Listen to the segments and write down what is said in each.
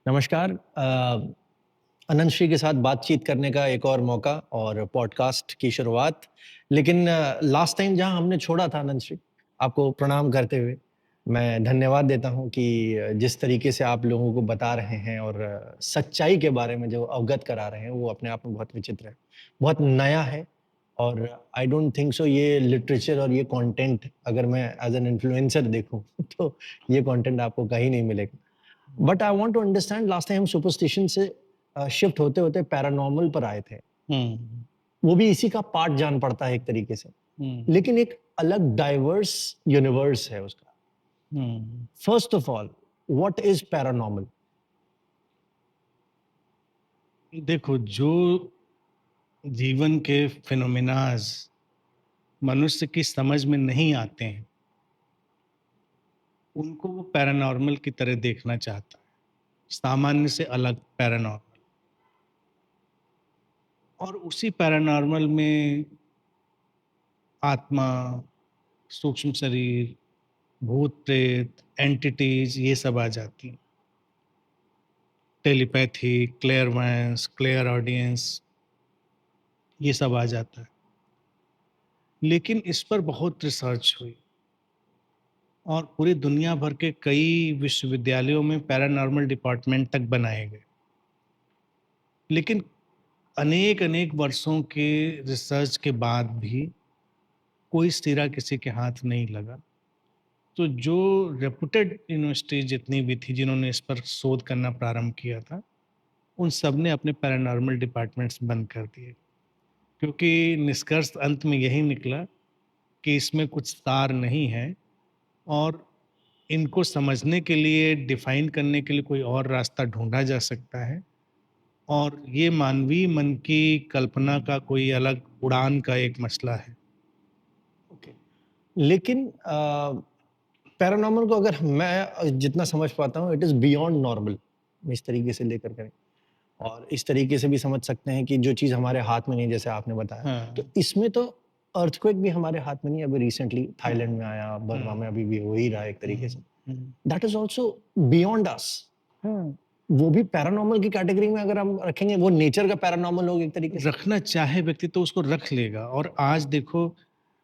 नमस्कार। अनंत श्री के साथ बातचीत करने का एक और मौका और पॉडकास्ट की शुरुआत। लेकिन लास्ट टाइम जहाँ हमने छोड़ा था अनंत श्री, आपको प्रणाम करते हुए मैं धन्यवाद देता हूँ कि जिस तरीके से आप लोगों को बता रहे हैं और सच्चाई के बारे में जो अवगत करा रहे हैं, वो अपने आप में बहुत विचित्र है, बहुत नया है। और आई डोंट थिंक सो ये लिटरेचर और ये कंटेंट अगर मैं एज़ एन इन्फ्लुएंसर देखूँ तो ये कंटेंट आपको कहीं नहीं मिलेगा। But I want to understand last time हम सुपरस्टिशन से शिफ्ट होते-होते पैरानॉर्मल पर आए थे। हुँ, वो भी इसी का पार्ट जान पड़ता है एक तरीके से। हुँ, लेकिन एक अलग डाइवर्स यूनिवर्स है उसका। हुँ। First of all, what is paranormal? देखो, जो जीवन के फिनोमेनाज़ मनुष्य की समझ में नहीं आते हैं, उनको वो पैरानॉर्मल की तरह देखना चाहता है, सामान्य से अलग पैरानॉर्मल। और उसी पैरानॉर्मल में आत्मा, सूक्ष्म शरीर, भूत-प्रेत, एंटिटीज़ ये सब आ जाती हैं। टेलीपैथी, क्लेयरवायंस, क्लेयर ऑडियंस ये सब आ जाता है। लेकिन इस पर बहुत रिसर्च हुई और पूरी दुनिया भर के कई विश्वविद्यालयों में पैरानॉर्मल डिपार्टमेंट तक बनाए गए। लेकिन अनेक-अनेक वर्षों के रिसर्च के बाद भी कोई सिरा किसी के हाथ नहीं लगा। तो जो रेप्यूटेड यूनिवर्सिटी जितनी भी थी जिन्होंने इस पर शोध करना प्रारंभ किया था, उन सब ने अपने पैरानॉर्मल डिपार्टमेंट्स बंद कर दिए। क्योंकि निष्कर्ष अंत में यही निकला कि इसमें कुछ सार नहीं है और इनको समझने के लिए, डिफ़ाइन करने के लिए कोई और रास्ता ढूँढा जा सकता है और ये मानवीय मन की कल्पना का कोई अलग उड़ान का एक मसला है। ओके। लेकिन पैरानॉर्मल को अगर मैं जितना समझ पाता हूँ, इट इज़ बियॉन्ड नॉर्मल। इस तरीके से लेकर करें और इस तरीके से भी समझ सकते हैं कि जो चीज़ हमारे हाथ में नहीं, जैसे आपने बताया। तो हाँ, इसमें तो अर्थक्वेक भी हमारे हाथ में नहीं है। अभी रिसेंटली थाईलैंड में आया, बर्मा में हुँ, अभी भी हो ही रहा है एक तरीके से। हुँ, हुँ। That is also beyond us. हाँ, वो भी पैरानॉर्मल की कैटेगरी में अगर हम रखेंगे, वो नेचर का पैरानॉर्मल होगा एक तरीके से। रखना चाहे व्यक्ति तो उसको रख लेगा और आज देखो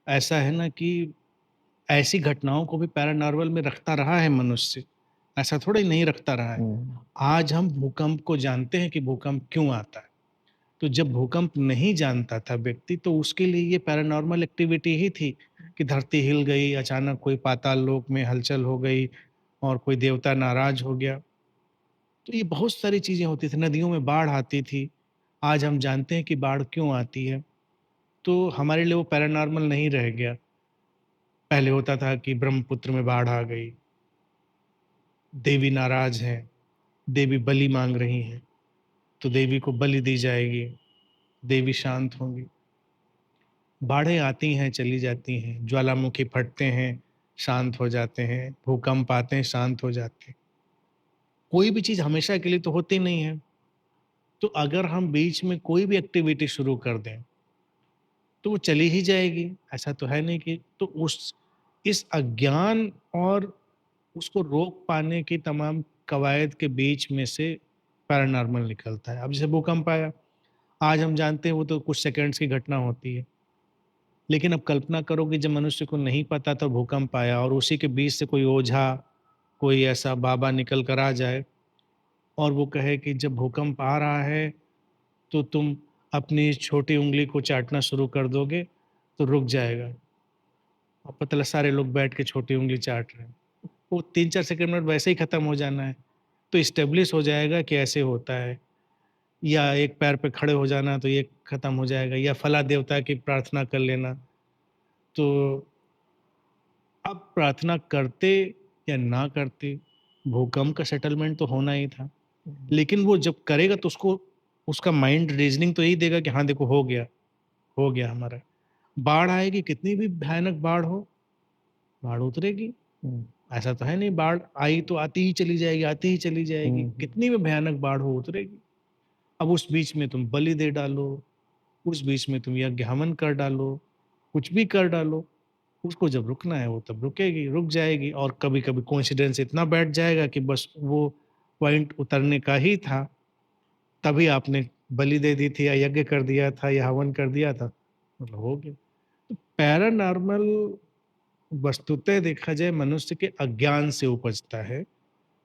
ऐसा है ना कि ऐसी घटनाओं को भी पैरानॉर्मल में रखता रहा है मनुष्य, ऐसा थोड़ा ही नहीं रखता रहा है। हुँ, आज हम भूकंप को जानते हैं कि भूकंप क्यों आता है। तो जब भूकंप नहीं जानता था व्यक्ति तो उसके लिए ये पैरानॉर्मल एक्टिविटी ही थी कि धरती हिल गई, अचानक कोई पाताल लोक में हलचल हो गई और कोई देवता नाराज हो गया। तो ये बहुत सारी चीज़ें होती थी, नदियों में बाढ़ आती थी। आज हम जानते हैं कि बाढ़ क्यों आती है, तो हमारे लिए वो पैरानॉर्मल नहीं रह गया। पहले होता था कि ब्रह्मपुत्र में बाढ़ आ गई, देवी नाराज हैं, देवी बलि माँग रही हैं, तो देवी को बलि दी जाएगी, देवी शांत होंगी। बाढ़ें आती हैं, चली जाती हैं, ज्वालामुखी फटते हैं, शांत हो जाते हैं, भूकंप आते हैं, शांत हो जाते हैं। कोई भी चीज़ हमेशा के लिए तो होती नहीं है। तो अगर हम बीच में कोई भी एक्टिविटी शुरू कर दें, तो वो चली ही जाएगी। ऐसा तो है नहीं कि तो उस इस अज्ञान और उसको रोक पाने की तमाम कवायद के बीच में से पैरानॉर्मल निकलता है। अब जैसे भूकंप आया, आज हम जानते हैं वो तो कुछ सेकंड्स की घटना होती है। लेकिन अब कल्पना करो कि जब मनुष्य को नहीं पता था भूकंप आया और उसी के बीच से कोई ओझा, कोई ऐसा बाबा निकल कर आ जाए और वो कहे कि जब भूकंप आ रहा है तो तुम अपनी छोटी उँगली को चाटना शुरू कर दोगे तो रुक जाएगा। और पता लगा सारे लोग बैठ के छोटी उँगली चाट रहे हैं। वो 3-4 सेकंड में वैसे ही खत्म हो जाना है। तो एस्टेब्लिश हो जाएगा कि ऐसे होता है या एक पैर पे खड़े हो जाना तो ये खत्म हो जाएगा या फला देवता की प्रार्थना कर लेना। तो अब प्रार्थना करते या ना करते, भूकंप का सेटलमेंट तो होना ही था। हुँ, लेकिन वो जब करेगा तो उसको उसका माइंड रीज़निंग तो यही देगा कि हाँ, देखो हो गया हमारा। बाढ़ आएगी, कितनी भी भयानक बाढ़ हो, बाढ़ उतरेगी। हुँ, ऐसा तो है नहीं बाढ़ आई तो आती ही चली जाएगी, आती ही चली जाएगी। हुँ, हुँ। कितनी भी भयानक बाढ़ हो उतरेगी। अब उस बीच में तुम बलि दे डालो, उस बीच में तुम यज्ञ हवन कर डालो, कुछ भी कर डालो, उसको जब रुकना है वो तब रुकेगी, रुक जाएगी और कभी-कभी कोइंसिडेंस इतना बैठ जाएगा कि बस वो पॉइंट उतरने का ही था, तभी आपने बलि दे दी थी या यज्ञ कर दिया था या हवन कर दिया था, मतलब हो गया। तो पैरानॉर्मल वस्तुतः देखा जाए मनुष्य के अज्ञान से उपजता है।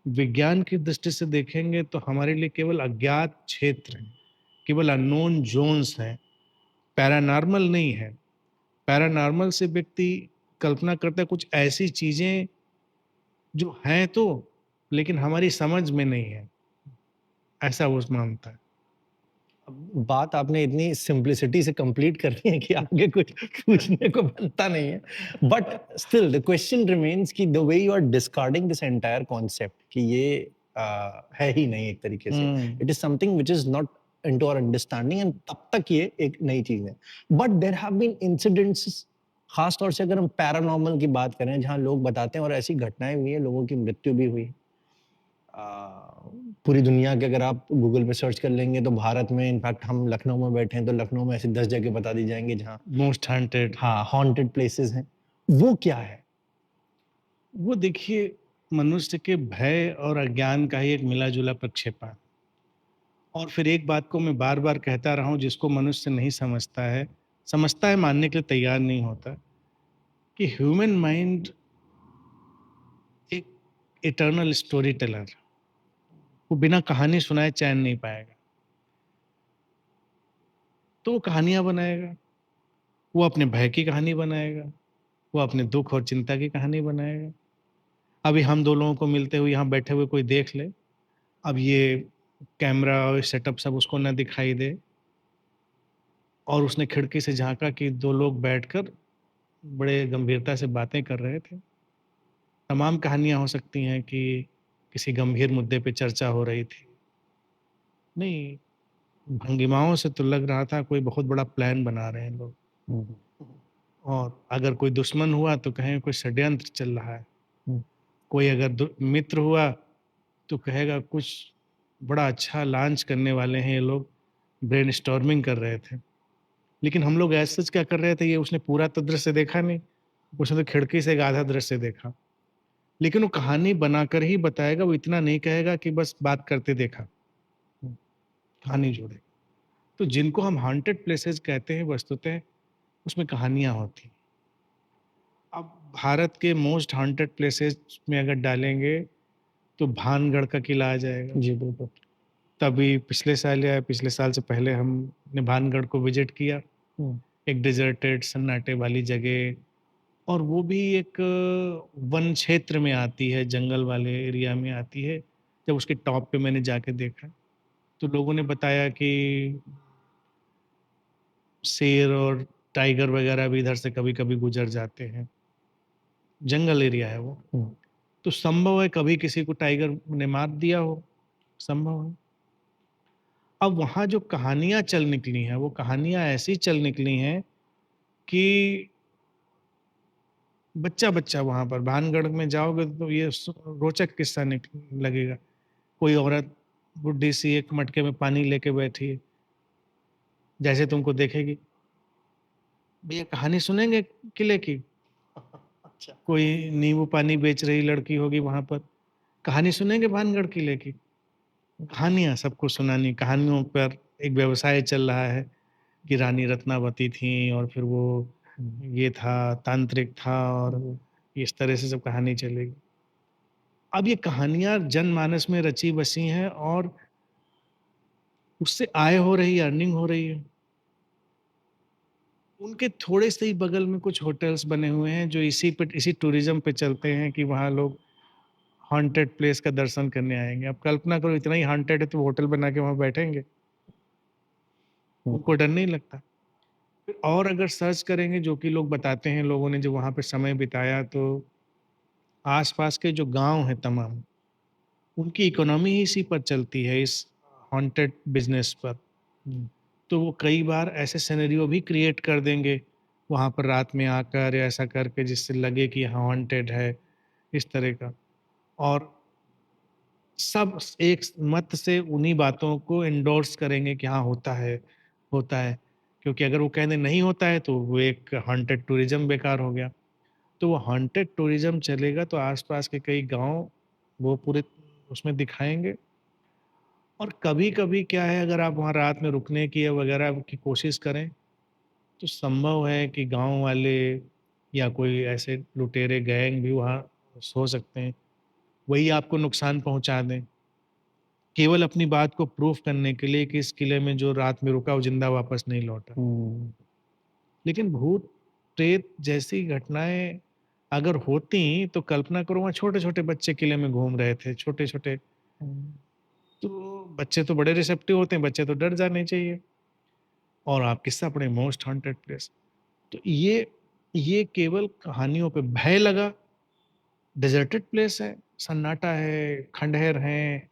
विज्ञान की दृष्टि से देखेंगे तो हमारे लिए केवल अज्ञात क्षेत्र हैं, केवल अननोन ज़ोन्स हैं, पैरानॉर्मल नहीं है। पैरानॉर्मल से व्यक्ति कल्पना करता है कुछ ऐसी चीज़ें जो हैं तो, लेकिन हमारी समझ में नहीं है, ऐसा वो मानता है। अब बात आपने इतनी सिंप्लिसिटी से कंप्लीट कर दी है कि आगे कुछ पूछने को बनता नहीं है। But still the question remains कि the way you are discarding this entire concept कि ये है ही नहीं एक तरीके से। हुँ, it is something which is not into our understanding एंड तब तक ये एक नई चीज है। But there have been incidents, खास तौर से अगर हम पैरानॉर्मल की बात करें जहां लोग बताते हैं और ऐसी घटनाएं हुई है, लोगों की मृत्यु भी हुई। अ, पूरी दुनिया के अगर आप गूगल पे सर्च कर लेंगे तो भारत में, इनफैक्ट हम लखनऊ में बैठे हैं तो लखनऊ में ऐसी 10 जगह बता दी जाएँगी जहाँ मोस्ट हॉन्टेड। हाँ, हॉन्टेड प्लेसेस हैं। वो क्या है? वो देखिए मनुष्य के भय और अज्ञान का ही एक मिला-जुला प्रक्षेपण। और फिर एक बात को मैं बार-बार कहता रहा हूँ जिसको मनुष्य नहीं समझता है मानने के लिए तैयार नहीं होता, कि ह्यूमन माइंड एक इटर्नल स्टोरी टेलर, वो बिना कहानी सुनाए चैन नहीं पाएगा। तो वो कहानियाँ बनाएगा, वो अपने भय की कहानी बनाएगा, वो अपने दुःख और चिंता की कहानी बनाएगा। अभी हम 2 लोगों को मिलते हुए यहाँ बैठे हुए कोई देख ले, अब ये कैमरा और सेटअप सब उसको ना दिखाई दे और उसने खिड़की से झाँका कि 2 लोग बैठकर बड़े गंभीरता से बातें कर रहे थे। तमाम कहानियाँ हो सकती हैं कि किसी गंभीर मुद्दे पे चर्चा हो रही थी। नहीं, भंगिमाओं से तो लग रहा था कोई बहुत बड़ा प्लान बना रहे हैं लोग। हुँ, हुँ, और अगर कोई दुश्मन हुआ तो कहें कोई षड्यंत्र चल रहा है। हुँ, कोई अगर मित्र हुआ तो कहेगा कुछ बड़ा अच्छा लॉन्च करने वाले हैं ये लोग, ब्रेनस्टॉर्मिंग कर रहे थे। लेकिन हम लोग एज़ सच क्या कर रहे थे, ये उसने पूरा तो दृश्य देखा नहीं, उसने तो खिड़की से एक आधा दृश्य देखा। लेकिन वो कहानी बनाकर ही बताएगा, वो इतना नहीं कहेगा कि बस बात करते देखा, हुँ। कहानी जोड़ेगा। तो जिनको हम हॉन्टेड प्लेसेस कहते हैं वस्तुतः उसमें कहानियाँ होती हैं। अब भारत के मोस्ट हॉन्टेड प्लेसेस में अगर डालेंगे तो भानगढ़ का किला आ जाएगा। जी, बिल्कुल। तभी पिछले साल या पिछले साल से पहले हमने भानगढ़ को विज़िट किया। हुँ, एक डिज़र्टेड सन्नाटे वाली जगह, और वो भी एक वन क्षेत्र में आती है, जंगल वाले एरिया में आती है। जब उसके टॉप पे मैंने जाके देखा, तो लोगों ने बताया कि शेर और टाइगर वगैरह भी इधर से कभी-कभी गुज़र जाते हैं। जंगल एरिया है वो। हुँ। तो संभव है कभी किसी को टाइगर ने मार दिया हो, संभव है। अब वहाँ जो कहानियाँ चल निकली हैं, वो कहानियाँ ऐसी चल निकली हैं कि बच्चा-बच्चा वहाँ पर भानगढ़ में जाओगे तो ये रोचक किस्सा लगेगा। कोई औरत बुड्ढी-सी एक मटके में पानी लेके बैठी है, जैसे तुमको देखेगी, भैया कहानी सुनेंगे किले की? अच्छा। कोई नींबू पानी बेच रही लड़की होगी वहाँ पर, कहानी सुनेंगे भानगढ़ किले की? कहानियाँ सबको सुनानी, कहानियों पर एक व्यवसाय चल रहा है कि रानी रत्नावती थीं और फिर वो हुँ, ये था, तांत्रिक था, और हुँ, इस तरह से सब कहानी चलेगी। अब ये कहानियाँ जनमानस में रची-बसी हैं और उससे आय हो रही है, अर्निंग हो रही है। उनके थोड़े से ही बगल में कुछ होटल्स बने हुए हैं जो इसी टूरिज़्म पे चलते हैं कि वहाँ लोग हॉन्टेड प्लेस का दर्शन करने आएँगे। अब कल्पना करो इतना ही हॉन्टेड है तो होटल बना के वहाँ बैठेंगे, हुँ, उनको डर नहीं लगता। फिर और अगर सर्च करेंगे जो कि लोग बताते हैं, लोगों ने जो वहाँ पे समय बिताया, तो आस-पास के जो गाँव हैं तमाम, उनकी इकोनॉमी ही इसी पर चलती है, इस हॉन्टेड बिज़नेस पर। हुँ, तो वो कई बार ऐसे सिनेरियो भी क्रिएट कर देंगे, वहाँ पर रात में आकर या ऐसा करके जिससे लगे कि हाँ हॉन्टेड है, इस तरह का। और सब एक मत से उन्हीं बातों को एंडोर्स करेंगे कि हाँ होता है, होता है। क्योंकि अगर वो कह दें नहीं होता है तो वो एक हॉन्टेड टूरिज़्म बेकार हो गया। तो वो हॉन्टेड टूरिज़्म चलेगा तो आस-पास के कई गाँव वो पूरे उसमें दिखाएँगे। और कभी-कभी क्या है, अगर आप वहाँ रात में रुकने की या वगैरह की कोशिश करें, तो संभव है कि गाँव वाले या कोई ऐसे लुटेरे गैंग भी वहाँ सो सकते हैं। वही आपको नुकसान पहुँचा दें, केवल अपनी बात को प्रूफ करने के लिए कि इस किले में जो रात में रुका वो ज़िंदा वापस नहीं लौटा। हुँ, लेकिन भूत-प्रेत जैसी घटनाएँ अगर होती, तो कल्पना करो वहाँ छोटे-छोटे बच्चे किले में घूम रहे थे, छोटे-छोटे। हुँ, तो बच्चे तो बड़े रिसेप्टिव होते हैं, बच्चे तो डर जाने चाहिए। और आप किस्सा पढ़ें मोस्ट हॉन्टेड प्लेस। तो ये केवल कहानियों पे भय लगा, डेज़र्टेड प्लेस है, सन्नाटा है, खंडहर हैं,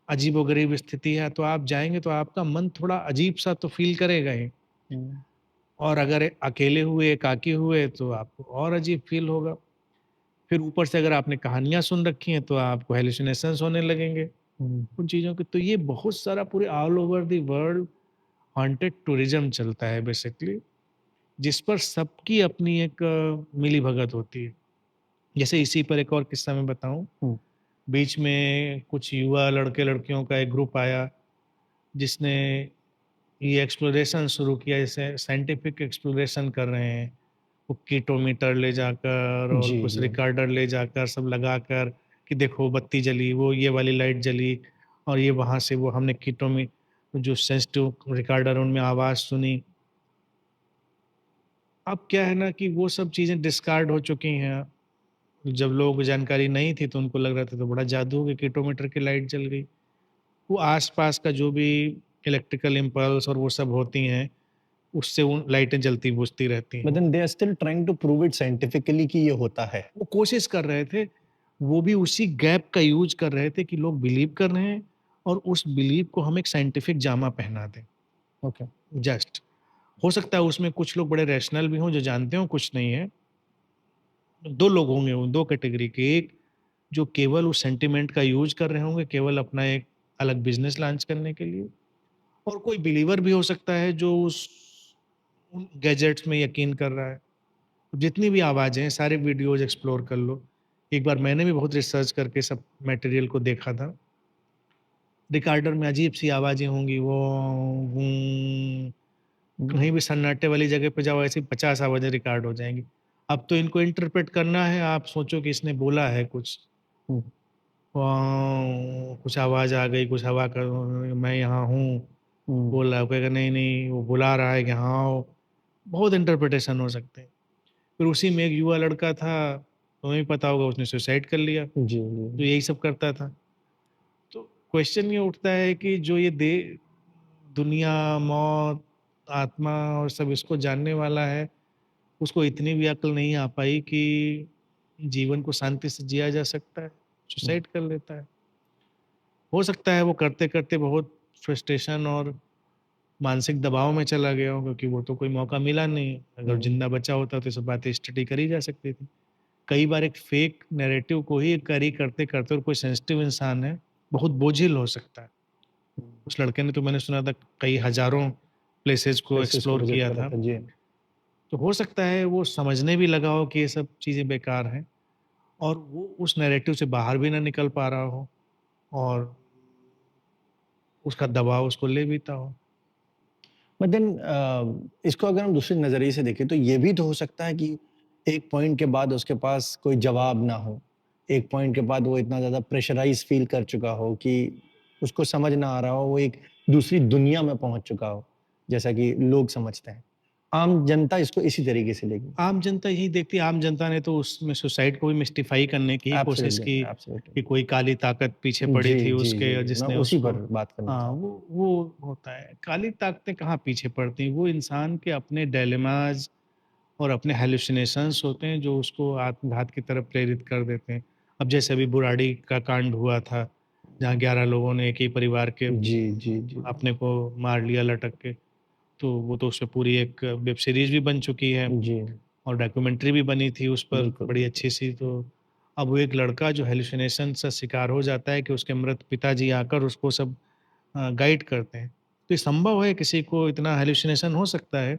अजीबो-गरीब स्थिति है, तो आप जाएँगे तो आपका मन थोड़ा अजीब-सा तो फ़ील करेगा ही। हुँ, और अगर अकेले हुए, एकाकी हुए तो आपको और अजीब फ़ील होगा। फिर ऊपर से अगर आपने कहानियाँ सुन रखी हैं तो आपको हैलुसिनेशंस होने लगेंगे हुँ, उन चीज़ों की। तो ये बहुत सारा पूरे all over the world haunted tourism चलता है बेसिकली, जिस पर सबकी अपनी एक मिलीभगत होती है। जैसे इसी पर एक और किस्सा मैं बताऊँ, हुँ, बीच में कुछ युवा लड़के-लड़कियों का एक ग्रुप आया, जिसने ये एक्सप्लोरेशन शुरू किया, जैसे साइंटिफिक एक्सप्लोरेशन कर रहे हैं। वो कीटोमीटर ले जाकर और जी, कुछ जी। रिकॉर्डर ले जाकर सब लगाकर कि देखो बत्ती जली, वो ये वाली लाइट जली और ये वहाँ से वो हमने कीटोमी जो सेंसिटिव रिकॉर्डर उनमें आवाज़ सुनी। अब क्या है ना कि वो सब चीज़ें डिस्कार्ड हो चुकी हैं। जब लोगों को जानकारी नहीं थी तो उनको लग रहा था तो बड़ा जादू हो गया, कीटोमीटर की लाइट जल गई। वो आस-पास का जो भी इलेक्ट्रिकल इम्पल्स और वो सब होती हैं, उससे वो लाइटें जलती बुझती रहती बट हैं। Then they are still trying to prove it scientifically कि ये होता है। वो कोशिश कर रहे थे, वो भी उसी गैप का यूज़ कर रहे थे कि लोग बिलीव कर रहे हैं और उस बिलीव को हम एक साइंटिफिक जामा पहना दें, ओके। जस्ट। हो सकता है उसमें कुछ लोग बड़े रैशनल भी हों जो जानते हों कुछ नहीं है। 2 लोग होंगे वो 2 कैटेगरी के, एक जो केवल उस सेंटिमेंट का यूज़ कर रहे होंगे, केवल अपना एक अलग बिज़नेस लॉन्च करने के लिए, और कोई बिलीवर भी हो सकता है जो उस उन गैजेट्स में यकीन कर रहा है। जितनी भी आवाज़ें हैं, सारे वीडियोज़ एक्सप्लोर कर लो। एक बार मैंने भी बहुत रिसर्च करके सब मटेरियल को देखा था। रिकॉर्डर में अजीब-सी आवाज़ें होंगी, वो गूं, हुँ, कहीं भी सन्नाटे वाली जगह पे जाओ ऐसी 50 आवाज़ें रिकॉर्ड हो जाएँगी। अब तो इनको इंटरप्रेट करना है, आप सोचो कि इसने बोला है कुछ, हुँ, कुछ आवाज़ आ गई, कुछ हवा का मैं यहाँ हूँ, हुँ, बोल रहा है, वो कहेगा नहीं-नहीं वो बुला रहा है कि यहाँ आओ। बहुत इंटरप्रिटेशन हो सकते हैं। फिर उसी में एक युवा लड़का था, तुम्हें भी पता होगा उसने सुसाइड कर लिया, जी, जी। तो यही सब करता था। तो क्वेश्चन ये उठता है कि जो ये दुनिया, मौत, आत्मा और सब इसको जानने वाला है, उसको इतनी भी अक्ल नहीं आ पाई कि जीवन को शांति से जिया जा सकता है, हुँ, सुसाइड कर लेता है। हो सकता है वो करते-करते बहुत फ्रस्ट्रेशन और मानसिक दबाव में चला गया हो, क्योंकि वो तो कोई मौका मिला नहीं। अगर हुँ, ज़िंदा बचा होता तो ये सब बातें स्टडी करी जा सकती थी। कई बार एक फेक नैरेटिव को ही कैरी करते-करते, और कोई सेंसिटिव इंसान है, बहुत बोझिल हो सकता है। हुँ। उस लड़के ने तो मैंने सुना था कई हज़ारों प्लेसेस को प्लेसेस को एक्सप्लोर विज़िट किया करा था। था। जी। तो हो सकता है वो समझने भी लगा हो कि ये सब चीज़ें बेकार हैं, और वो उस नैरेटिव से बाहर भी ना निकल पा रहा हो, और उसका दबाव उसको ले बीता हो। बट देन इसको अगर हम दूसरे नज़रिए से देखें तो ये भी तो हो सकता है कि एक पॉइंट के बाद उसके पास कोई जवाब ना हो। एक पॉइंट के बाद वो इतना ज़्यादा प्रेशराइज़ फ़ील कर चुका हो कि उसको समझ ना आ रहा हो, वो एक दूसरी दुनिया में पहुँच चुका हो, जैसा कि लोग समझते हैं। आम जनता इसको इसी तरीके से लेगी। आम जनता यही देखती है, आम जनता ने तो उसमें सुसाइड को भी मिस्टिफ़ाई करने की ही कोशिश एब्सोल्युटली, की, एब्सोल्युटली। कि कोई काली ताकत पीछे पड़ी जी, थी जी, जी, उसके, जी। मैं जिसने उसी उसको। पर बात करना हाँ, चाह रहा था। वो होता है। काली ताकतें कहाँ पीछे पड़ती हैं, वो इंसान के अपने डायलेमाज़ और अपने हैलुसिनेशंस होते हैं जो उसको आत्मघात की तरफ प्रेरित कर देते हैं। अब जैसे अभी बुराड़ी का कांड हुआ था, जहाँ 11 लोगों ने एक ही परिवार के जी, जी, जी। अपने को मार लिया लटक के। तो वो तो उसपे पूरी एक वेब सीरीज़ भी बन चुकी है, जी, और डॉक्यूमेंट्री भी बनी थी उस पर बिल्कुल, बड़ी बिल्कुल। अच्छी-सी। तो अब वो एक लड़का जो हैलुसिनेशन का शिकार हो जाता है कि उसके मृत पिताजी आकर उसको सब गाइड करते हैं। तो ये संभव है किसी को इतना हैलुसिनेशन हो सकता है,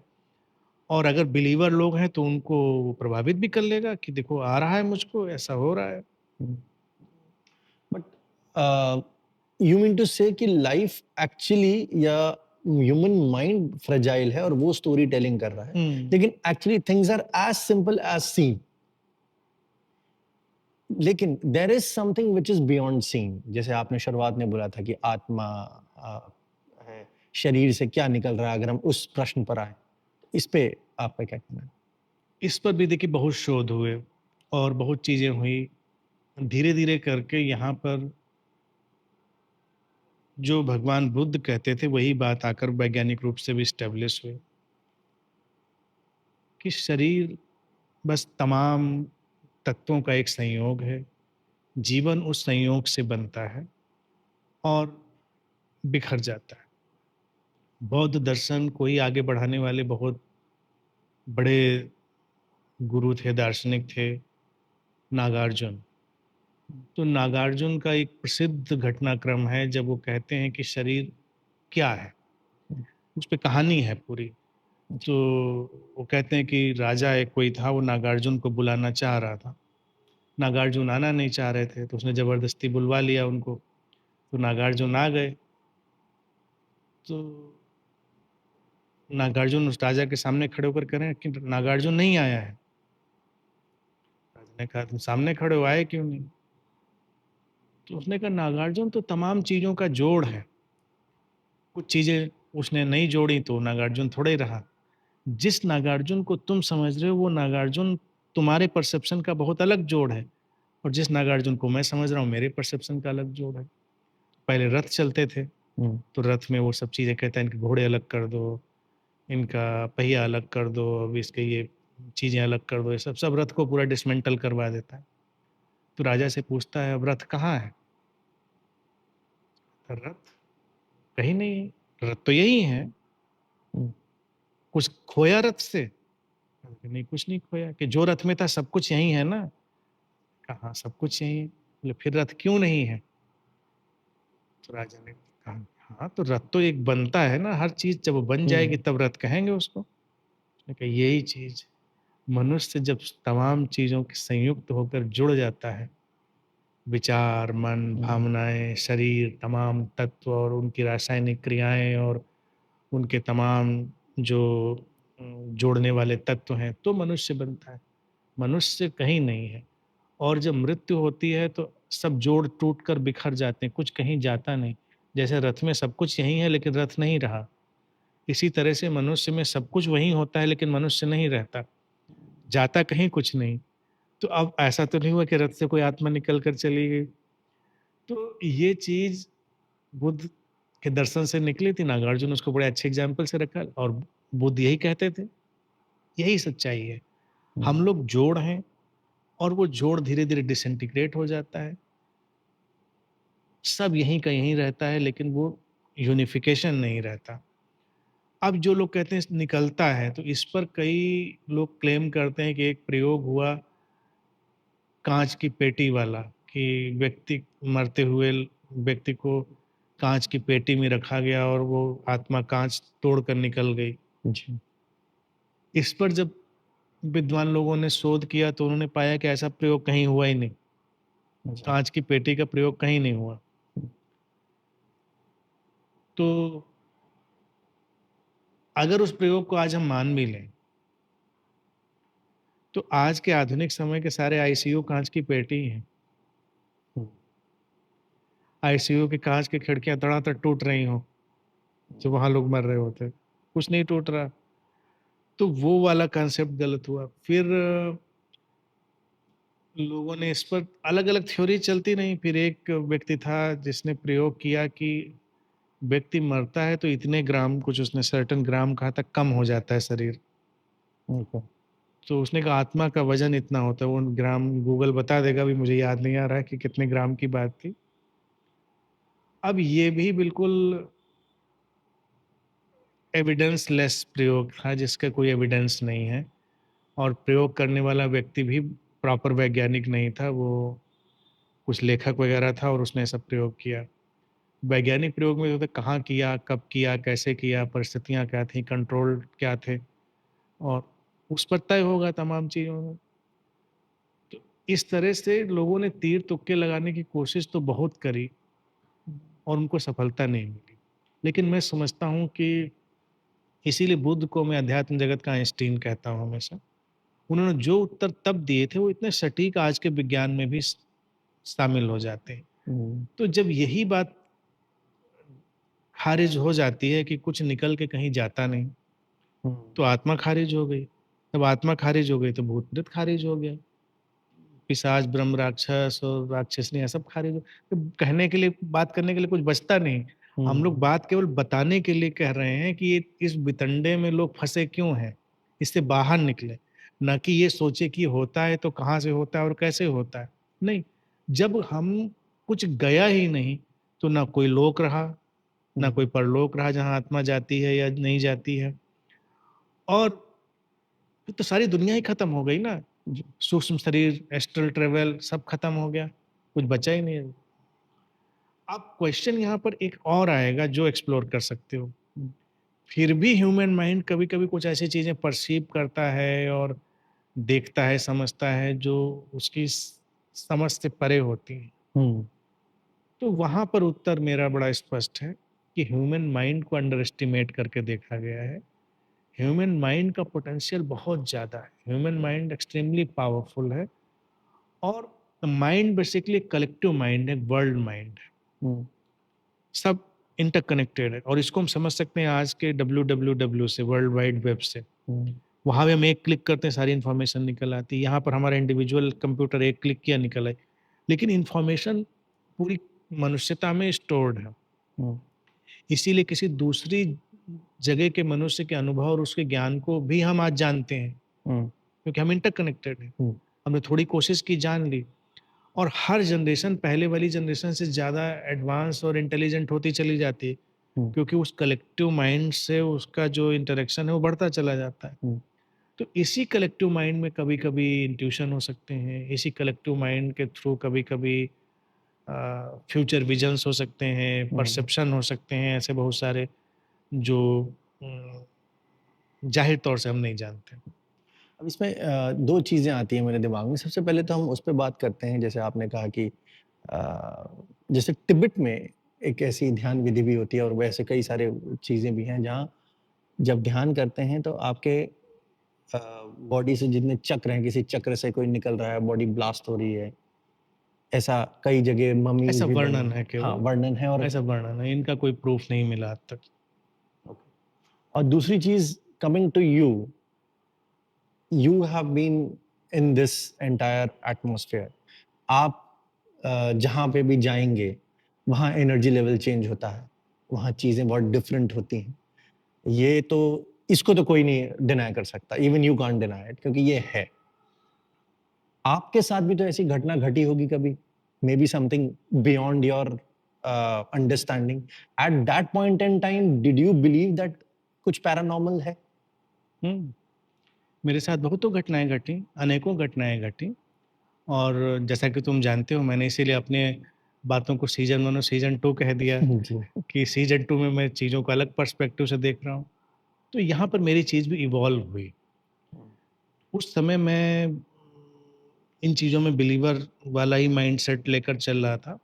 और अगर बिलीवर लोग हैं तो उनको वो प्रभावित भी कर लेगा कि देखो आ रहा है मुझको, ऐसा हो रहा है। हुँ। But uh you mean to say कि लाइफ एक्चुअली या ह्यूमन माइंड फ्रेजाइल है और वो स्टोरी टेलिंग कर रहा है, हुँ। लेकिन actually things are as simple as seen. लेकिन there is something which is beyond seen, जैसे आपने शुरुआत में बोला था कि आत्मा है, शरीर से क्या निकल रहा है, अगर हम उस प्रश्न पर आए, इस पे आपका क्या कहना है? इस पर भी देखिए बहुत शोध हुए और बहुत चीज़ें हुई। धीरे-धीरे करके यहाँ पर जो भगवान बुद्ध कहते थे वही बात आकर वैज्ञानिक रूप से भी एस्टेब्लिश हुई कि शरीर बस तमाम तत्वों का एक संयोग है। जीवन उस संयोग से बनता है और बिखर जाता है। बौद्ध दर्शन को ही आगे बढ़ाने वाले बहुत बड़े गुरु थे, दार्शनिक थे, नागार्जुन। तो नागार्जुन का एक प्रसिद्ध घटनाक्रम है जब वो कहते हैं कि शरीर क्या है? उस पे कहानी है पूरी। तो वो कहते हैं कि राजा एक कोई था, वो नागार्जुन को बुलाना चाह रहा था। नागार्जुन आना नहीं चाह रहे थे, तो उसने ज़बरदस्ती बुलवा लिया उनको। तो नागार्जुन आ गए। तो नागार्जुन उस राजा के सामने खड़े होकर कह रहे हैं कि नागार्जुन नहीं आया है। राजा ने कहा, तुम सामने खड़े हो, आए क्यों नहीं? तो उसने कहा, नागार्जुन तो तमाम चीज़ों का जोड़ है। कुछ चीज़ें उसने नहीं जोड़ी तो नागार्जुन थोड़े ही रहा। जिस नागार्जुन को तुम समझ रहे हो वो नागार्जुन तुम्हारे परसेप्शन का बहुत अलग जोड़ है, और जिस नागार्जुन को मैं समझ रहा हूँ मेरे परसेप्शन का अलग जोड़ है। पहले रथ चलते थे, हम्म, तो रथ में वो सब चीज़ें कहता है, इनके घोड़े अलग कर दो, इनका पहिया अलग कर दो, अब इसके ये चीज़ें अलग कर दो, ये सब सब रथ को पूरा डिसमेंटल करवा देता है। तो राजा से पूछता है, अब रथ कहाँ है? तो रथ कहीं नहीं है, रथ तो यही है, हम्म, कुछ खोया रथ से? नहीं, कुछ नहीं खोया, कि जो रथ में था सब कुछ यही है ना। कहा सब कुछ यही है। बोले फिर रथ क्यों नहीं है? तो राजा ने कहा, हाँ तो रथ तो एक बनता है ना, हर चीज जब वो बन जाएगी हम्म, तब रथ कहेंगे उसको। उसने कहा यही चीज, मनुष्य जब तमाम चीजों के संयुक्त होकर जुड़ जाता है, विचार, मन, हम्म, भावनाएं, शरीर, तमाम तत्व और उनकी रासायनिक क्रियाएं और उनके तमाम जो जोड़ने वाले तत्व हैं, तो मनुष्य बनता है। मनुष्य कहीं नहीं है। और जब मृत्यु होती है तो सब जोड़ टूट कर बिखर जाते हैं, कुछ कहीं जाता नहीं। जैसे रथ में सब कुछ यही है लेकिन रथ नहीं रहा, इसी तरह से मनुष्य में सब कुछ वही होता है लेकिन मनुष्य नहीं रहता, जाता कहीं कुछ नहीं। तो अब ऐसा तो नहीं हुआ कि रथ से कोई आत्मा निकल कर चली गई। तो ये चीज़ बुद्ध के दर्शन से निकली थी, नागार्जुन उसको बड़े अच्छे एग्ज़ाम्पल से रखा, और बुद्ध यही कहते थे, यही सच्चाई है। हम हम्म, लोग जोड़ हैं और वो जोड़ धीरे-धीरे डिसइंटीग्रेट हो जाता है। सब यहीं का यहीं रहता है लेकिन वो यूनिफ़िकेशन नहीं रहता। अब जो लोग कहते हैं निकलता है, तो इस पर कई लोग क्लेम करते हैं कि एक प्रयोग हुआ काँच की पेटी वाला, कि व्यक्ति मरते हुए व्यक्ति को काँच की पेटी में रखा गया और वो आत्मा काँच तोड़कर निकल गई। जी, इस पर जब विद्वान लोगों ने शोध किया तो उन्होंने पाया कि ऐसा प्रयोग कहीं हुआ ही नहीं। अच्छा, काँच की पेटी का प्रयोग कहीं नहीं हुआ। तो अगर उस प्रयोग को आज हम मान भी लें, तो आज के आधुनिक समय के सारे आईसीयू काँच की पेटी ही हैं। हम्म, आईसीयू की काँच की खिड़कियाँ धड़ाधड़ टूट रही हों, जो वहाँ लोग मर रहे होते। कुछ नहीं टूट रहा। तो वो वाला कांसेप्ट गलत हुआ। फिर लोगों ने इस पर अलग-अलग थ्योरी चलती रहीं। फिर एक व्यक्ति था जिसने प्रयोग किया कि व्यक्ति मरता है तो इतने ग्राम, कुछ उसने सर्टेन ग्राम कहा था, कम हो जाता है शरीर। ओके, तो उसने कहा आत्मा का वज़न इतना होता है, वो ग्राम गूगल बता देगा, अभी मुझे याद नहीं आ रहा है कि कितने ग्राम की बात थी। अब ये भी बिल्कुल एविडेंस लेस प्रयोग था जिसका कोई एविडेंस नहीं है, और प्रयोग करने वाला व्यक्ति भी प्रॉपर वैज्ञानिक नहीं था, वो कुछ लेखक वगैरह था और उसने ऐसा प्रयोग किया। वैज्ञानिक प्रयोग में होता कहाँ किया, कब किया, कैसे किया, परिस्थितियाँ क्या थी, कंट्रोल क्या थे, और उस पर तय होगा तमाम चीज़ों में। तो इस तरह से लोगों ने तीर तुक्के लगाने की कोशिश तो बहुत करी, और उनको सफलता नहीं मिली। लेकिन मैं समझता हूँ कि इसीलिए बुद्ध को मैं अध्यात्म जगत का आइंस्टीन कहता हूँ हमेशा। उन्होंने जो उत्तर तब दिए थे वो इतने सटीक आज के विज्ञान में भी शामिल हो जाते हैं। हुँ, तो जब यही बात खारिज हो जाती है कि कुछ निकल के कहीं जाता नहीं, हुँ, तो आत्मा खारिज हो गई। जब आत्मा खारिज हो गई तो भूत-प्रेत खारिज हो गया। पिशाच, ब्रह्म राक्षस और राक्षसनियाँ सब खारिज हो, तो कहने के लिए, बात करने के लिए कुछ बचता नहीं। हम लोग हुँ, बात केवल बताने के लिए कह रहे हैं कि ये इस वितंडे में लोग फँसे क्यों हैं? इससे बाहर निकलें। ना कि ये सोचे कि होता है तो कहाँ से होता है और कैसे होता है? नहीं, जब हम कुछ गया ही नहीं, तो ना कोई लोक रहा, ना हुँ, कोई परलोक रहा जहाँ आत्मा जाती है या नहीं जाती है, और फिर तो सारी दुनिया ही खत्म हो गई ना। जी, सूक्ष्म शरीर, एस्ट्रल ट्रैवल सब खत्म हो गया, कुछ बचा ही नहीं। अब क्वेश्चन यहाँ पर एक और आएगा जो एक्सप्लोर कर सकते हो। हुँ, फिर भी ह्यूमन माइंड कभी-कभी कुछ ऐसी चीज़ें परसीव करता है और देखता है, समझता है जो उसकी समझ से परे होती हैं। हुँ, तो वहाँ पर उत्तर मेरा बड़ा स्पष्ट है कि ह्यूमन माइंड को अंडर एस्टिमेट करके देखा गया है। ह्यूमन माइंड का पोटेंशियल बहुत ज़्यादा है। ह्यूमन माइंड एक्सट्रीमली पावरफुल है, और माइंड बेसिकली कलेक्टिव माइंड है, वर्ल्ड माइंड है। हुँ, सब इंटरकनेक्टेड है, और इसको हम समझ सकते हैं आज के डब्ल्यूडब्ल्यूडब्ल्यू से, वर्ल्ड वाइड वेब से। हुँ, वहाँ पे हम एक क्लिक करते हैं, सारी इन्फॉर्मेशन निकल आती है। यहाँ पर हमारा इंडिविजुअल कंप्यूटर एक क्लिक किया, निकल आई। लेकिन इन्फॉर्मेशन पूरी मनुष्यता में स्टोर्ड है। हुँ, इसीलिए किसी दूसरी जगह के मनुष्य के अनुभव और उसके ज्ञान को भी हम आज जानते हैं, हुँ, क्योंकि हम इंटरकनेक्टेड हैं। हुँ, हमने थोड़ी कोशिश की, जान ली, और हर जनरेशन पहले वाली जनरेशन से ज़्यादा एडवांस और इंटेलिजेंट होती चली जाती है, हुँ, क्योंकि उस कलेक्टिव माइंड से उसका जो इंटरेक्शन है वो बढ़ता चला जाता है। हुँ, तो इसी कलेक्टिव माइंड में कभी-कभी इंट्यूशन हो सकते हैं, इसी कलेक्टिव माइंड के थ्रू कभी-कभी फ्यूचर विजन्स हो सकते हैं, हुँ। परसेप्शन हो सकते हैं, ऐसे बहुत सारे जो उम, ज़ाहिर तौर से हम नहीं जानते। अब इसमें 2 चीज़ें आती हैं मेरे दिमाग में। सबसे पहले तो हम उस पे बात करते हैं जैसे आपने कहा कि जैसे तिब्बत में एक ऐसी ध्यान विधि भी होती है और वैसे कई सारे चीज़ें भी हैं जहाँ जब ध्यान करते हैं तो आपके बॉडी से जितने चक्र हैं, किसी चक्र से कोई निकल रहा है, बॉडी ब्लास्ट हो रही है। ऐसा कई जगह मम्मीज़ ऐसा भी बनी वर्णन हैं। है हाँ, केवल, वर्णन है और ऐसा वर्णन है, इनका कोई प्रूफ नहीं मिला आज तक। ओके। और दूसरी चीज़ coming to you, you have been in this entire atmosphere. आप जहाँ पे भी जाएँगे, वहाँ एनर्जी लेवल चेंज होता है, वहाँ चीज़ें बहुत डिफरेंट होती हैं। ये तो इसको तो कोई नहीं डिनाय कर सकता, even you can't deny it क्योंकि ये है। आपके साथ भी तो ऐसी घटना घटी होगी कभी? Maybe something beyond your understanding. At that point in time did you believe that कुछ पैरानॉर्मल है? हुँ, मेरे साथ बहुतों घटनाएँ घटी, अनेकों घटनाएँ घटी, और जैसा कि तुम जानते हो, मैंने इसीलिए अपने बातों को सीज़न 1 और सीज़न 2 कह दिया, जी। कि सीज़न 2 में मैं चीज़ों को अलग पर्सपेक्टिव से देख रहा हूँ। तो यहाँ पर मेरी चीज़ भी इवॉल्व हुई। उस समय मैं इन चीज़ों में बिलीवर वाला ही माइंडसेट लेकर चल रहा था।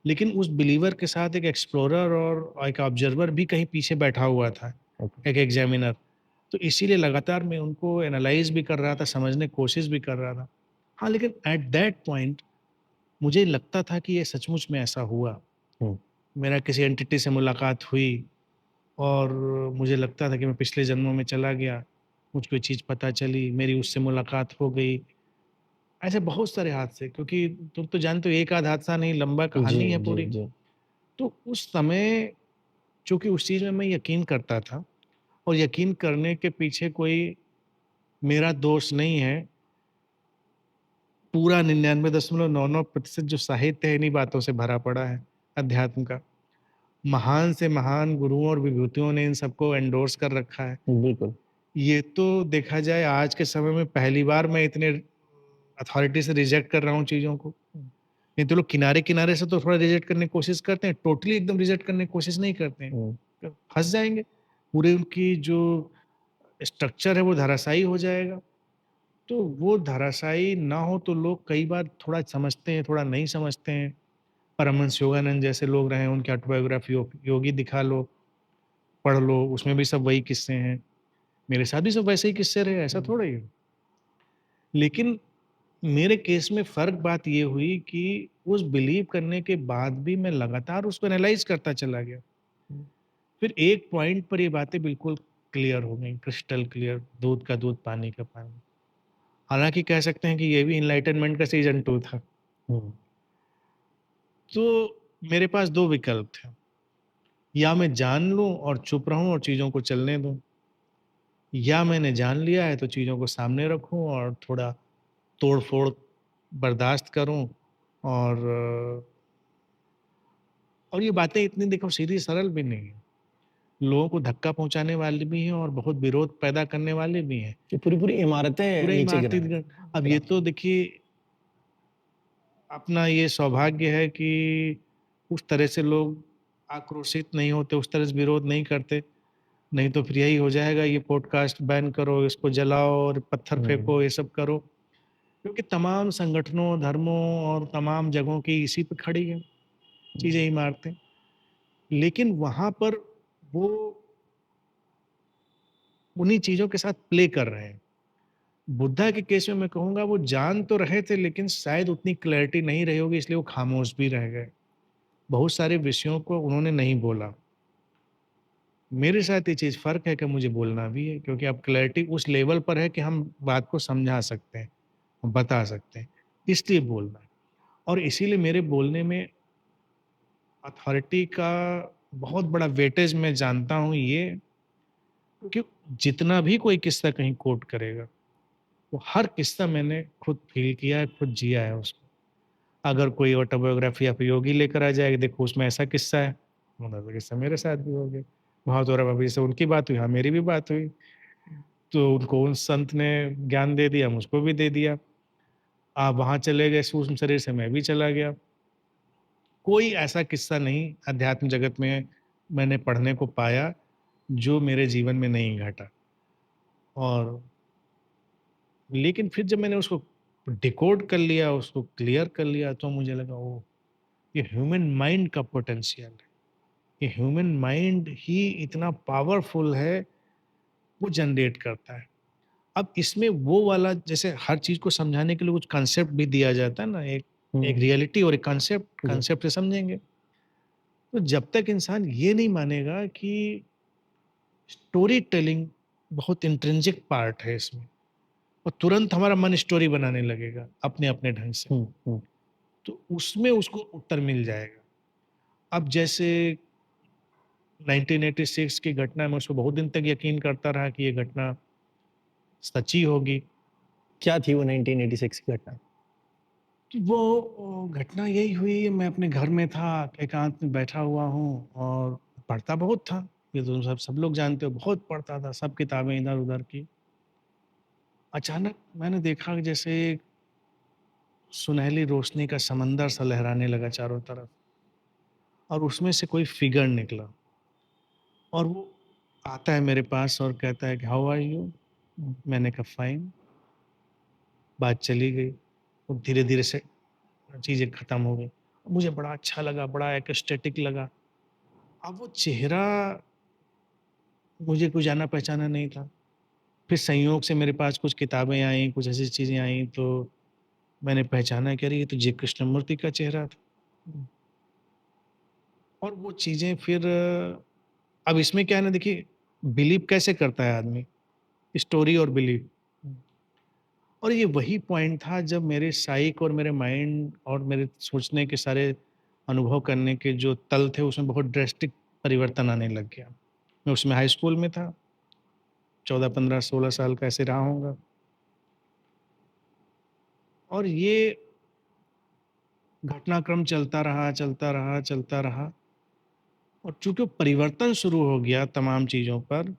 लेकिन उस बिलीवर के साथ एक एक्सप्लोरर और एक ऑब्जर्वर भी कहीं पीछे बैठा हुआ था, ओके। एक एग्ज़ामिनर। तो इसीलिए लगातार मैं उनको एनालाइज़ भी कर रहा था, समझने की कोशिश भी कर रहा था। हाँ, लेकिन एट दैट पॉइंट मुझे लगता था कि ये सचमुच में ऐसा हुआ। हुँ, मेरा किसी एंटिटी से मुलाकात हुई, और मुझे लगता था कि मैं पिछले जन्मों में चला गया, मुझको ये चीज़ पता चली, मेरी उससे मुलाकात हो गई। ऐसे बहुत सारे हादसे, क्योंकि तुम तो जानते हो एक आध हादसा नहीं, लंबा जी, कहानी है जी, पूरी। जी। तो उस समय चूँकि उस चीज़ में मैं यकीन करता था, और यकीन करने के पीछे कोई मेरा दोष नहीं है, पूरा 99.99% जो साहित्य है इन्हीं बातों से भरा पड़ा है, अध्यात्म का। महान से महान गुरुओं और विभूतियों ने इन सबको एंडोर्स कर रखा है। बिल्कुल। ये तो देखा जाए आज के समय में पहली बार मैं इतने अथॉरिटी से रिजेक्ट कर रहा हूँ चीज़ों को। नहीं तो लोग किनारे-किनारे से तो थोड़ा रिजेक्ट करने की कोशिश करते हैं, टोटली एकदम रिजेक्ट करने की कोशिश नहीं करते हैं। हुँ, तो फँस जाएँगे, पूरे उनकी जो स्ट्रक्चर है वो धराशायी हो जाएगा। तो वो धराशायी ना हो तो लोग कई बार थोड़ा समझते हैं, थोड़ा नहीं समझते हैं। परमहंस योगानंद जैसे लोग रहे, उनकी ऑटोबायोग्राफी योगी दिखा लो, पढ़ लो, उसमें भी सब वही किस्से हैं। मेरे साथ भी सब वैसे ही किस्से रहे, ऐसा हुँ, थोड़ा ही है। लेकिन मेरे केस में फ़र्क बात ये हुई कि उस बिलीव करने के बाद भी मैं लगातार उसको एनालाइज़ करता चला गया। हुँ, फिर एक पॉइंट पर ये बातें बिल्कुल क्लियर हो गईं, क्रिस्टल क्लियर, दूध का दूध, पानी का पानी। हालाँकि कह सकते हैं कि ये भी एनलाइटनमेंट का सीज़न 2 था। हुँ, तो मेरे पास 2 विकल्प थे, या मैं जान लूँ और चुप रहूँ और चीज़ों को चलने दूँ, या मैंने जान लिया है तो चीज़ों को सामने रखूँ और थोड़ा तोड़-फोड़ बर्दाश्त करूँ। और ये बातें इतनी देखो सीधी सरल भी नहीं है। लोगों को धक्का पहुँचाने वाली भी हैं और बहुत विरोध पैदा करने वाले भी हैं। कि पूरी-पूरी इमारतें पूरे नीचे इमारती गिराएँ अब ये गिराती तो हैं। देखिए अपना ये सौभाग्य है कि उस तरह से लोग आक्रोशित नहीं होते, उस तरह से विरोध नहीं करते। नहीं तो फिर यही हो जाएगा, ये पॉडकास्ट बैन करो, इसको जलाओ और पत्थर हुँ, फेंको, ये सब करो। क्योंकि तमाम संगठनों, धर्मों और तमाम जगहों की इसी पे खड़ी हैं हुँ, चीज़ें, इमारतें। लेकिन वहाँ पर वो उन्हीं चीज़ों के साथ प्ले कर रहे हैं। बुद्धा के केस में मैं कहूँगा वो जान तो रहे थे, लेकिन शायद उतनी क्लैरिटी नहीं रही होगी, इसलिए वो खामोश भी रह गए। बहुत सारे विषयों को उन्होंने नहीं बोला। मेरे साथ ये चीज़ फ़र्क है कि मुझे बोलना भी है, क्योंकि अब क्लैरिटी उस लेवल पर है कि हम बात को समझा सकते हैं, बता सकते हैं, इसलिए बोलना है। और इसीलिए मेरे बोलने में अथॉरिटी का बहुत बड़ा वेटेज मैं जानता हूँ ये, क्योंकि जितना भी कोई किस्सा कहीं कोट करेगा, वो हर किस्सा मैंने खुद फ़ील किया है, खुद जिया है उसको। अगर कोई ऑटोबायोग्राफ़ी आप योगी लेकर आ जाए, देखो उसमें ऐसा किस्सा है, मतलब किस्सा मेरे साथ भी हो गया। वहाँ तो अभी से उनकी बात हुई, हाँ, मेरी भी बात हुई। तो उनको उस संत ने ज्ञान दे दिया, मुझको भी दे दिया। आप वहाँ चले गए सूक्ष्म शरीर से, मैं भी चला गया। कोई ऐसा किस्सा नहीं अध्यात्म जगत में मैंने पढ़ने को पाया, जो मेरे जीवन में नहीं घटा। और लेकिन फिर जब मैंने उसको डिकोड कर लिया, उसको क्लियर कर लिया, तो मुझे लगा ओह! ये ह्यूमन माइंड का पोटेंशियल है। ये ह्यूमन माइंड ही इतना पावरफुल है, वो जनरेट करता है। अब इसमें वो वाला, जैसे हर चीज़ को समझाने के लिए कुछ कांसेप्ट भी दिया जाता है ना, एक एक हुँ, रियलिटी और एक कांसेप्ट, जी, कांसेप्ट से समझेंगे। तो जब तक इंसान ये नहीं मानेगा कि स्टोरी टेलिंग बहुत इंट्रिंसिक पार्ट है इसमें, और तुरंत हमारा मन स्टोरी बनाने लगेगा अपने-अपने ढंग से, हुँ, हुँ, तो उसमें उसको उत्तर मिल जाएगा। अब जैसे 1986 की घटना, मैं उसको बहुत दिन तक यकीन करता रहा कि ये घटना सच्ची होगी। क्या थी वो 1986 की घटना? कि वो घटना यही हुई, मैं अपने घर में था, एकांत में बैठा हुआ हूँ और पढ़ता बहुत था। ये तो सब सब लोग जानते हो, बहुत पढ़ता था, सब किताबें इधर-उधर की। अचानक मैंने देखा कि जैसे एक सुनहली रोशनी का समंदर सा लहराने लगा चारों तरफ, और उसमें से कोई फिगर निकला, और वो आता है मेरे पास और कहता है कि हाउ आर यू? मैंने कहा फाइन। बात चली गई और धीरे-धीरे से चीज़ें खत्म हो गई। मुझे बड़ा अच्छा लगा, बड़ा एक्सटेटिक लगा। अब वो चेहरा मुझे कोई जाना-पहचाना नहीं था। फिर संयोग से मेरे पास कुछ किताबें आईं, कुछ ऐसी चीज़ें आईं, तो मैंने पहचाना कि अरे ये तो जी कृष्णमूर्ति का चेहरा था। हुँ, और वो चीज़ें फिर अब इसमें क्या है ना, देखिए, बिलीव कैसे करता है आदमी? स्टोरी और बिलीव। हुँ, और ये वही पॉइंट था जब मेरे साइक और मेरे माइंड और मेरे सोचने के सारे अनुभव करने के जो तल थे, उसमें बहुत ड्रास्टिक परिवर्तन आने लग गया। मैं उसमें हाई स्कूल में था, 14, 15, 16 साल का ऐसे रहा होऊँगा। और ये घटनाक्रम चलता रहा, चलता रहा, चलता रहा, और चूँकि वो परिवर्तन शुरू हो गया तमाम चीज़ों पर,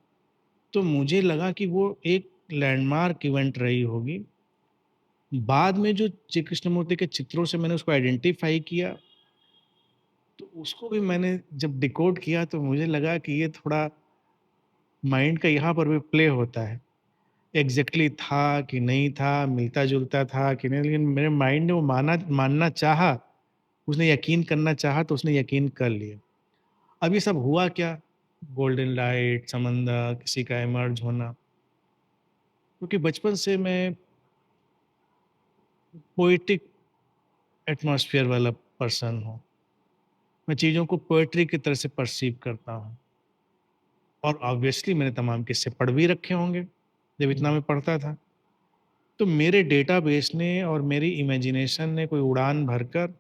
तो मुझे लगा कि वो एक लैंडमार्क इवेंट रही होगी। बाद में जो श्री कृष्णमूर्ति के चित्रों से मैंने उसको आइडेंटिफ़ाई किया, तो उसको भी मैंने जब डिकोड किया, तो मुझे लगा कि ये थोड़ा माइंड का यहाँ पर भी प्ले होता है। एग्ज़ैक्टली था कि नहीं था, मिलता-जुलता था कि नहीं, लेकिन मेरे माइंड ने वो मानना चाहा, उसने यकीन करना चाहा तो उसने यकीन कर लिया। अब ये सब हुआ क्या? गोल्डन लाइट, समंदर, किसी का इमर्ज होना, क्योंकि बचपन से मैं पोएटिक एटमॉस्फेयर वाला पर्सन हूँ। मैं चीज़ों को पोएट्री की तरह से परसीव करता हूँ, और ऑब्वियसली मैंने तमाम किस्से पढ़ भी रखे होंगे, जब इतना हुँ, मैं पढ़ता था। तो मेरे डेटाबेस ने और मेरी इमेजिनेशन ने कोई उड़ान भरकर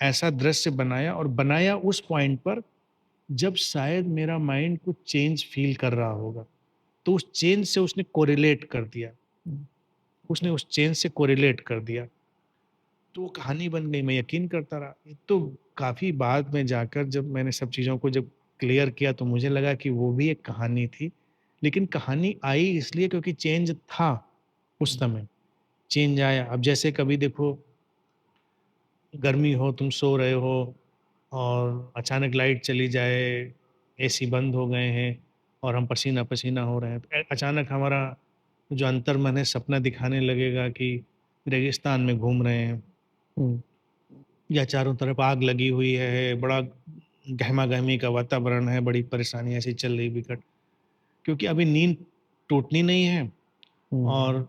ऐसा दृश्य बनाया, और बनाया उस पॉइंट पर जब शायद मेरा माइंड कुछ चेंज फ़ील कर रहा होगा। तो उस चेंज से उसने कोरिलेट कर दिया, हुँ, उसने उस चेंज से कोरिलेट कर दिया। तो वो कहानी बन गई, मैं यकीन करता रहा। तो काफ़ी बाद में जाकर जब मैंने सब चीज़ों को जब क्लियर किया तो मुझे लगा कि वो भी एक कहानी थी। लेकिन कहानी आई इसलिए क्योंकि चेंज था उस हुँ, समय, चेंज आया। अब जैसे कभी देखो, गर्मी हो, तुम सो रहे हो और अचानक लाइट चली जाए, एसी बंद हो गए हैं और हम पसीना-पसीना हो रहे हैं। तो अचानक हमारा जो अंतर्मन है सपना दिखाने लगेगा कि रेगिस्तान में घूम रहे हैं, हुँ, या चारों तरफ आग लगी हुई है, बड़ा गहमा-गहमी का वातावरण है, बड़ी परेशानी ऐसी चल रही विकट। क्योंकि अभी नींद टूटनी नहीं है, हुँ। और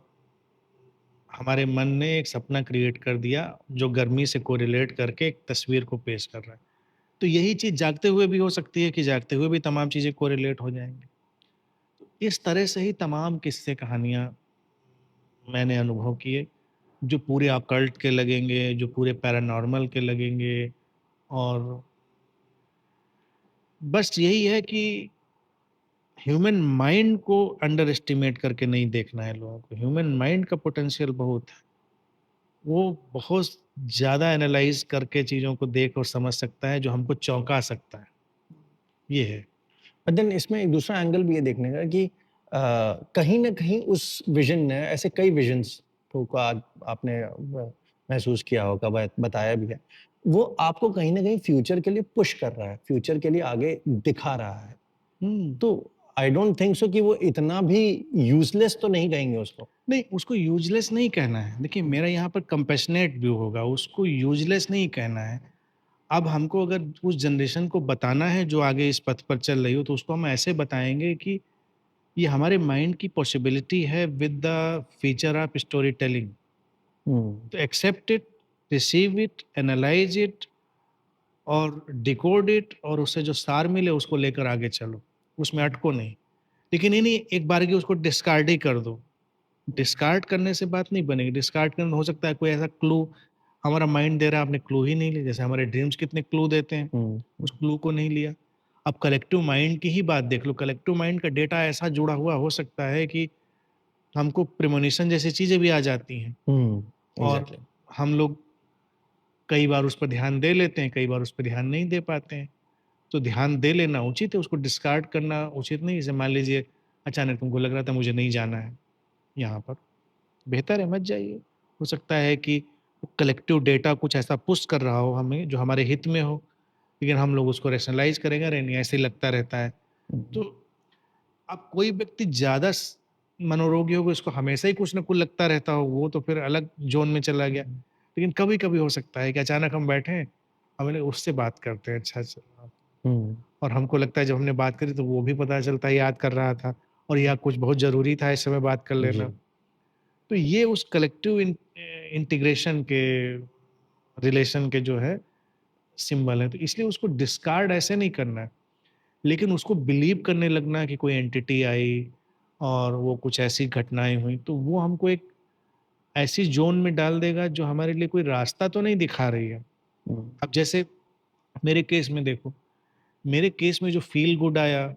हमारे मन ने एक सपना क्रिएट कर दिया, जो गर्मी से कोरिलेट करके एक तस्वीर को पेश कर रहा है। तो यही चीज़ जागते हुए भी हो सकती है कि जागते हुए भी तमाम चीज़ें कोरिलेट हो जाएँगी। इस तरह से ही तमाम किस्से कहानियाँ मैंने अनुभव किए, जो पूरे ऑकल्ट के लगेंगे, जो पूरे पैरानॉर्मल के लगेंगे। और बस यही है कि ह्यूमन माइंड को अंडर एस्टिमेट करके नहीं देखना है लोगों को। ह्यूमन माइंड का पोटेंशियल बहुत है। वो बहुत ज़्यादा एनालाइज़ करके चीज़ों को देख और समझ सकता है, जो हमको चौंका सकता है। ये है। बट देन इसमें एक दूसरा एंगल भी है देखने का कि कहीं न कहीं उस विज़न ने ऐसे कई विज़न्स को का आपने महसूस किया होगा, बताया भी है। वो आपको कहीं न कहीं फ्यूचर के लिए पुश कर रहा है, फ्यूचर के लिए आगे दिखा रहा है। हुँ। तो आई डोंट थिंक सो कि वो इतना भी यूज़लेस तो नहीं कहेंगे उसको। नहीं, उसको यूज़लेस नहीं कहना है। देखिए, हुँ, मेरा यहाँ पर कंपैशनेट व्यू होगा, उसको यूज़लेस नहीं कहना है। अब हमको अगर उस जनरेशन को बताना है जो आगे इस पथ पर चल रही हो, तो उसको हम ऐसे बताएँगे कि ये हमारे माइंड की पॉसिबिलिटी है with the feature of storytelling. हुँ, तो accept it, receive it, analyse it और डिकोड इट, और उससे जो सार मिले उसको लेकर आगे चलो। उसमें अटको नहीं। लेकिन ये नहीं एक बारगी उसको डिस्कार्ड ही कर दो। डिस्कार्ड करने से बात नहीं बनेगी। डिस्कार्ड करने में हो सकता है कोई ऐसा क्लू हमारा माइंड दे रहा है, आपने क्लू ही नहीं लिया। जैसे हमारे ड्रीम्स कितने क्लू देते हैं, हुँ, उस क्लू को नहीं लिया। अब कलेक्टिव माइंड की ही बात देख लो, कलेक्टिव माइंड का डेटा ऐसा जुड़ा हुआ हो सकता है कि हमको प्रेमोनिशन जैसी चीज़ें भी आ जाती हैं, हुँ, और एग्ज़ैक्टली। हम लोग कई बार उस पर ध्यान दे लेते हैं, कई बार उस पे ध्यान नहीं दे पाते हैं। तो ध्यान दे लेना उचित है, उसको डिस्कार्ड करना उचित नहीं। जैसे मान लीजिए अचानक तुमको लग रहा था मुझे नहीं जाना है यहाँ पर, बेहतर है मत जाइए। हो सकता है कि कलेक्टिव डेटा कुछ ऐसा पुश कर रहा हो हमें जो हमारे हित में हो, लेकिन हम लोग उसको रैशनलाइज़ करेंगे, अरे नहीं ऐसे ही लगता रहता है। हुँ, तो अब कोई व्यक्ति ज़्यादा मनोरोगी हो, उसको हमेशा ही कुछ ना कुछ लगता रहता हो, वो तो फिर अलग ज़ोन में चला गया। हुँ, लेकिन कभी-कभी हो सकता है कि अचानक हम बैठे हैं, हमने उससे बात करते हैं, अच्छा अच्छा, हुँ, और हमको लगता है जब हमने बात करी तो वो भी पता चलता है याद कर रहा था, और या कुछ बहुत ज़रूरी था इस समय बात कर जी। लेना। तो ये उस कलेक्टिव इंटीग्रेशन के रिलेशन के जो है सिंबल है। तो इसलिए उसको डिस्कार्ड ऐसे नहीं करना है, लेकिन उसको बिलीव करने लगना है कि कोई एंटिटी आई और वो कुछ ऐसी घटनाएँ हुई, तो वो हमको एक ऐसी ज़ोन में डाल देगा जो हमारे लिए कोई रास्ता तो नहीं दिखा रही है। हुँ, अब जैसे मेरे केस में देखो, मेरे केस में जो फ़ील गुड आया,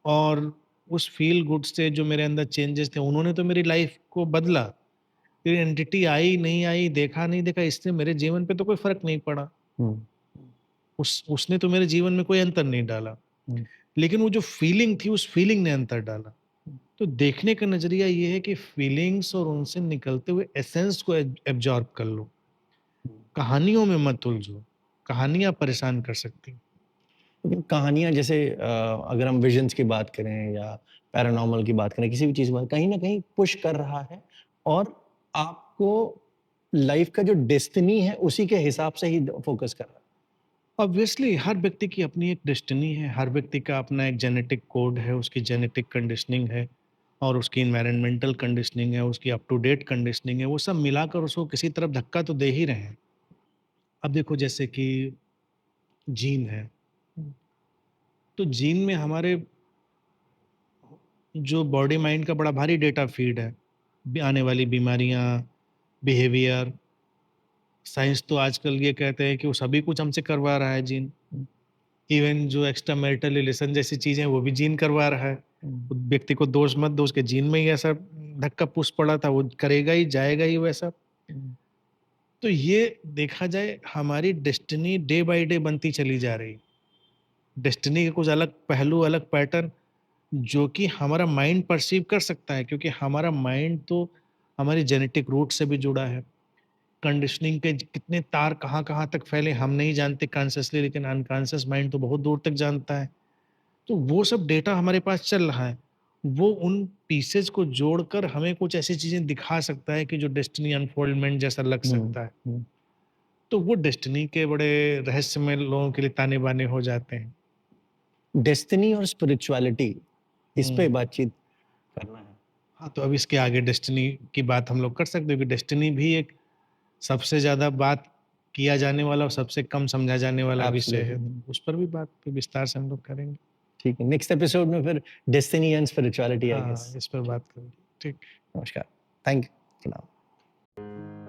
और उस फ़ील गुड से जो मेरे अंदर चेंजेस थे, उन्होंने तो मेरी लाइफ़ को बदला। फिर एंटिटी आई, नहीं आई, देखा, नहीं देखा, इससे मेरे जीवन पे तो कोई फ़र्क नहीं पड़ा। हुँ, उसने तो मेरे जीवन में कोई अंतर नहीं डाला। हुँ, लेकिन वो जो फ़ीलिंग थी, उस फ़ीलिंग ने अंतर डाला। तो देखने का नज़रिया ये है कि फ़ीलिंग्स और उनसे निकलते हुए एसेंस को एब्ज़ॉर्ब कर लो। हुँ। कहानियों में मत उलझो। कहानियाँ परेशान कर सकती हैं। लेकिन कहानियाँ जैसे अगर हम विज़न्स की बात करें या पैरानॉर्मल की बात करें, किसी भी चीज़ की बात कहीं न कहीं पुश कर रहा है और आपको लाइफ का जो डेस्टिनी है उसी के हिसाब से ही फोकस कर रहा है। ऑब्वियसली हर व्यक्ति की अपनी एक डेस्टिनी है, हर व्यक्ति का अपना एक जेनेटिक कोड है, उसकी जेनेटिक कंडीशनिंग है और उसकी एनवायरनमेंटल कंडीशनिंग है, उसकी अप टू डेट कंडीशनिंग है, वो सब मिलाकर उसको किसी तरफ धक्का तो दे ही रहे हैं। अब देखो जैसे कि जीन है, तो जीन में हमारे जो बॉडी माइंड का बड़ा भारी डेटा फीड है, आने वाली बीमारियाँ, बिहेवियर, साइंस तो आजकल ये कहते हैं कि वो सभी कुछ हमसे करवा रहा है जीन। इवन जो एक्स्ट्रा मैरिटल रिलेशन जैसी चीज़ें हैं, वो भी जीन करवा रहा है। हुँ, व्यक्ति को दोष मत दो, उसके जीन में ही ऐसा धक्का पुश पड़ा था, वो करेगा ही, जाएगा ही वैसा। हुँ, तो ये देखा जाए हमारी डेस्टिनी डे बाय डे बनती चली जा रही। डेस्टिनी के कुछ अलग पहलू, अलग पैटर्न जो कि हमारा माइंड परसीव कर सकता है, क्योंकि हमारा माइंड तो हमारी जेनेटिक रूट से भी जुड़ा है। कंडीशनिंग के कितने तार कहाँ-कहाँ तक फैले हम नहीं जानते कॉन्शियसली, लेकिन अनकॉन्शियस माइंड तो बहुत दूर तक जानता है। तो वो सब डेटा हमारे पास चल रहा है। वो उन पीसेज़ को जोड़कर हमें कुछ ऐसी चीज़ें दिखा सकता है कि जो डेस्टिनी अनफोल्डमेंट जैसा लग हुँ, सकता है। हुँ। तो वो डेस्टिनी के बड़े रहस्यमय लोगों के लिए ताने-बाने हो जाते हैं। डेस्टिनी और स्पिरिचुअलिटी इस पे हुँ। बातचीत करना है। हाँ, तो अब इसके आगे डेस्टिनी की बात हम लोग कर सकते हैं, क्योंकि डेस्टिनी भी एक सबसे ज़्यादा बात किया जाने वाला और सबसे कम समझा जाने वाला विषय है। एब्सोल्युटली। उस पर भी बात पे विस्तार से हम लोग करेंगे। ठीक है, नेक्स्ट एपिसोड में फिर डेस्टिनी एंड स्पिरिचुअलिटी आई हाँ, गेस। इस पर ठीक, बात करेंगे। ठीक। नमस्कार। Thank you. प्रणाम।